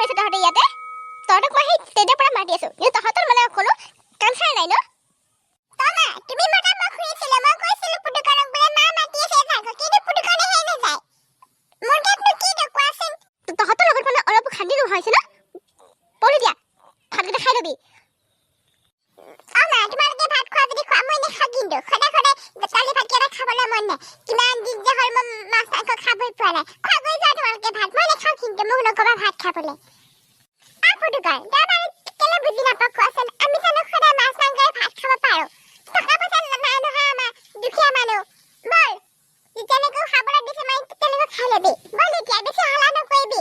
কৰিছ তহঁতে ইয়াতে তহঁতক মই তেজৰ পৰা মাতি আছো কিন্তু তহঁতৰ মানে কোনো কাঞ্চাৰ নাই ন তমা তুমি মটা মই খুইছিল মই কৈছিল পুটুকাৰক বলে মা মাতি আছে থাকো কিন্তু পুটুকানে হে না যায় মোৰ কেতনো কি কোৱাছেন তহঁতৰ লগত মানে অলপ খান্দি হৈছে ন পৰি দিয়া ভাতকেইটা খাই লবি আমা তোমালোকে ভাত খোৱা যদি খোৱা মই নেখা কিন্তু খদা খদা কালি ভাতকেইটা খাবলৈ মন নাই কিমান দিন যে হ'ল মই মাছ মাংস খাবই পোৱা নাই খোৱা গৈ যা তোমালোকে ভাত মই নেখাওঁ কিন্তু মোক নকবা ভাত খাবলৈ পুটুকাৰ তাৰমানে কেলে বুজি নাপাওঁ কোৱাচোন আমি জানো খদা মাছ মাংস ভাত খাব পাৰোঁ টকা পইচা নাই নহয় আমাৰ দুখীয়া মানুহ বল যেনেকৈ খাবলৈ দিছে মই তেনেকৈ খাই ল'বি বল এতিয়া বেছি হালা নকৰিবি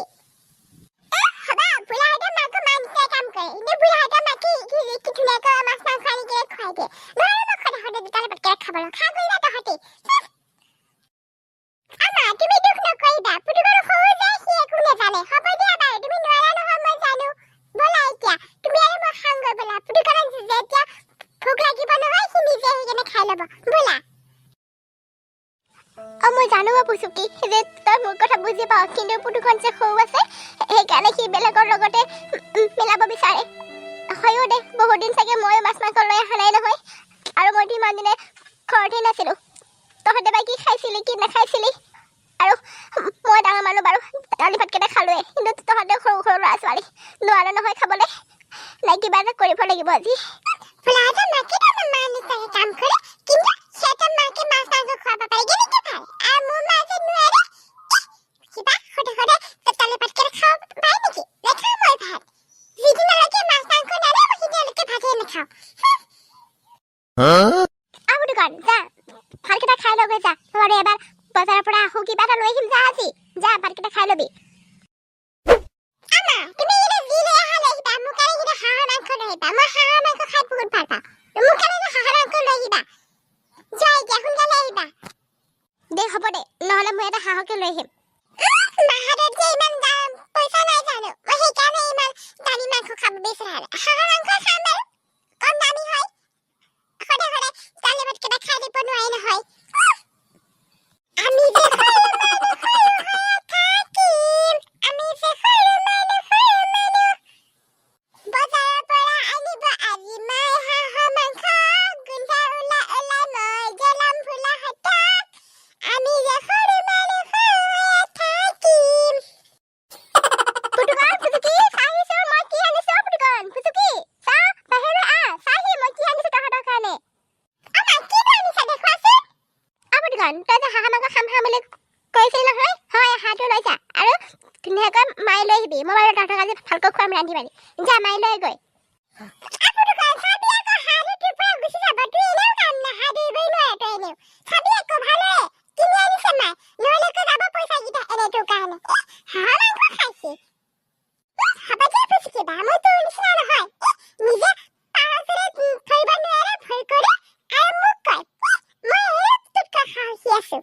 হবা বুঢ়াহঁতৰ মাকো মানিছে কাম কৰে এনে বুঢ়াহঁতৰ মাকে কি ধুনীয়াকৈ মাছ মাংস আনি কিনে খুৱাই দিয়ে নহয় মই সদায় সদায় দুটালে ভাতকেইটা খাবলৈ খা গৈ যা তহঁতি আমা তুমি দুখ নকৰিবা পুটুকৰ সৰু যে সি একো নাজানে হ'ব দিয়া বাৰু তুমি নোৱাৰা নহয় মই জানো বলা এতিয়া তুমি আৰু মই খাওঁগৈ বলা পুটুকৰ যেতিয়া ভোক লাগিব নহয় সি নিজে আহি কেনে খাই ল'ব বলা মই জানো পুচুকি যে তই মোৰ কথা বুজি পাওঁ কিন্তু পুটুকন যে সৰু আছে সেইকাৰণে সি বেলেগৰ লগতে মিলাব বিচাৰে হয়ো দে বহুত দিন চাগে মই মাছ মাংস লৈ অহা নাই নহয় আৰু মই ইমান দিনে ঘৰতে নাছিলোঁ তহঁতে বা কি খাইছিলি কি নাখাইছিলি আৰু মই ডাঙৰ মানুহ বাৰু দালি ভাতকেইটা খালোৱে কিন্তু তহঁতে সৰু সৰু ল'ৰা ছোৱালী নোৱাৰে নহয় খাবলৈ নাই কিবা এটা কৰিব লাগিব আজি ফুলাহঁতৰ মাকে মানিছে কাম কৰে কিন্তু সিহঁতৰ মাকে মাছ মাংস খুৱাব পাৰে কেনেকৈ ভাল আৰু মোৰ মা যে নোৱাৰে কিবা সদায় সদায় দালি ভাতকেইটা খাব পাৰে নেকি নাখাওঁ মই ভাত যিদিনলৈকে মাছ মাংস নানে মই সিদিনলৈকে ভাতেই নাখাওঁ আৰু দোকান যা ভাতকেইটা খাই ল'গৈ যা আৰু এবাৰ বজাৰৰ পৰা আহোঁ কিবা এটা লৈ আহিম যা আজি যা ভাতকেইটা খাই ল'বি আমা তুমি এটা যি লৈ আহা লৈ আহিবা মোৰ কাৰণে কিন্তু হাঁহৰ মাংস লৈ আহিবা মই হাঁহৰ মাংস খাই বহুত ভাল পাওঁ মোৰ কাৰণে হাঁহৰ মাংস লৈ আহিবা যা এতিয়া সোনকালে আহিবা দে হ'ব দে নহ'লে মই এটা হাঁহকে লৈ আহিম মাহঁতৰ যে ইমান দাম পইচা নাই জানো মই সেইকাৰণে ইমান দামী মাংস খাব বিচাৰা হাঁহৰ মাংস খাম বাৰু কম দামী হয় সদায় সদায় দালি ভাতকেইটা খাই দিব নোৱাৰি নহয় আমি যে সৰু মানুহ থাকিম আমি যে সৰু মানুহ বজাৰৰ পৰা আনিব আজি মই হাঁহৰ মাংস গোন্ধা ওলা ওলা মই গেলাম ফুলা হাতত আমি যে সৰু মানুহ থাকিম পুটুকাৰ পুটুকি চাহিছো মই কি আনিছো পুটুকন পুটুকি চা বাহিৰলৈ চাহি মই কি আনিছো তহঁতৰ কাৰণে আমা কি আনিছা দেখুৱাচোন পুটুকন তই যে হাঁহৰ মাংস খাম বুলি কৈছিল নহয় হয় হাঁহটো লৈ যা আৰু ধুনীয়াকৈ মাই লৈ আহিবি মই বাৰু তহঁতক আজি ভালকৈ খুৱাম ৰান্ধি বাঢ়ি যা মাই লৈ গৈ পুটুকন চাবি আকৌ হাঁহটো তোৰ পৰা গুচি যাব তুই এনেও কাম নাহা দিবই নোৱাৰে তই এনেও চাবি আকৌ ভালে কিনি আনিছে মাই নহ'লেকৈ যাব পইচাকেইটা এনে তোৰ কাৰণে হাঁহৰ মাংস খাইছি হ'ব দিয়া পুচুকি বা মই তোৰ নিচিনা নহয় নিজে পাৰচৰে ধৰিব নোৱাৰে ভয় কৰে আৰু মোক কয় মই তোতকৈ সাহসী আছো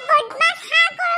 বদমাছ হা